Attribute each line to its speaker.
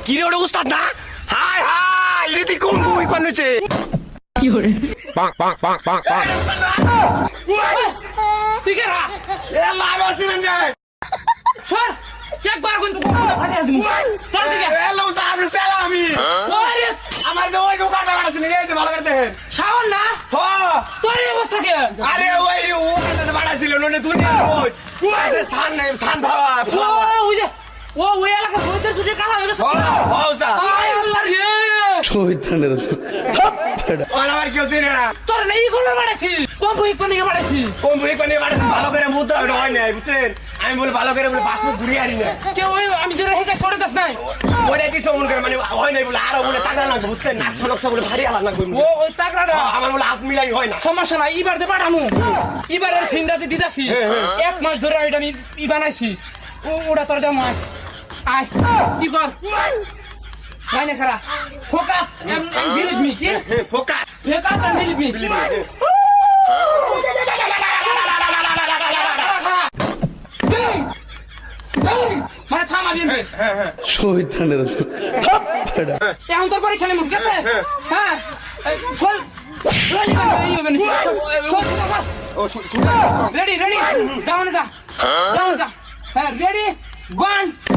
Speaker 1: কি রে ওটা উস্তাদ না? হাই হাই রীতি কোন বই পানেছে?
Speaker 2: কি করে
Speaker 3: তুই কে রা
Speaker 1: এ লাভ আছে না?
Speaker 3: সর একবার কিন্তু ফাটিয়ে দিমু তোর দিকে
Speaker 1: এ লাভ তো আমি সালামি।
Speaker 3: ওরে
Speaker 1: আমার যে ওই দোকানটা আছে না এই যে ভালো করে দেখেন।
Speaker 3: শাওন না
Speaker 1: হ
Speaker 3: তোর এই অবস্থা কে
Speaker 1: আরে ওই ওখানে বাড়া ছিল ননে দুনিয়া ওই আরে সান নাই সান ভাবা
Speaker 3: ও ওই যে ওই এলাকা সইতে ছুটে কালা হয়ে গেছে
Speaker 1: ও ওস্তাদ
Speaker 3: আয় আল্লাহ রে
Speaker 1: ওই আমার কেউ চিনে না।
Speaker 3: তোর নেই কোন বাড়াইছি কোন বই কোন নিয়ে বাড়াইছি
Speaker 1: কোন বই পানি বাড়া ভালো করে মুদ্রা ওটা হয় নাই বুঝছেন? আমি বলে ভালো করে বলে পাসপোর্ট ঘুরিয়ে আনি না
Speaker 3: কেউ ওই আমি যেটা হেকা ছড়ে দাস নাই
Speaker 1: ওইটা দিছে মন করে মানে হয় নাই বলে আরো বলে টাকা লাগবে বুঝছেন? নাক সনকশা বলে ভারী আলাদা লাগবে
Speaker 3: ও ওই টাকরাটা
Speaker 1: আমার বলে হাত মিলাই হয় না।
Speaker 3: সমস্যা নাই এবার যে পাঠামু এবারের সিন্দাতে দিতাছি এক মাস ধরে ওইটা আমি বানাইছি ওটা তোর দাম আয় আয় কি কর নাই না খারা ফোকাস এন্ড বিলিভ মি কি
Speaker 1: focus
Speaker 3: focus and believe me মানে থামা বিনবে এখন তোর পরে খেলে মুখ গেছে হ্যাঁ চল রেডি রেডি যাও না যা যাও যা হ্যাঁ রেডি 1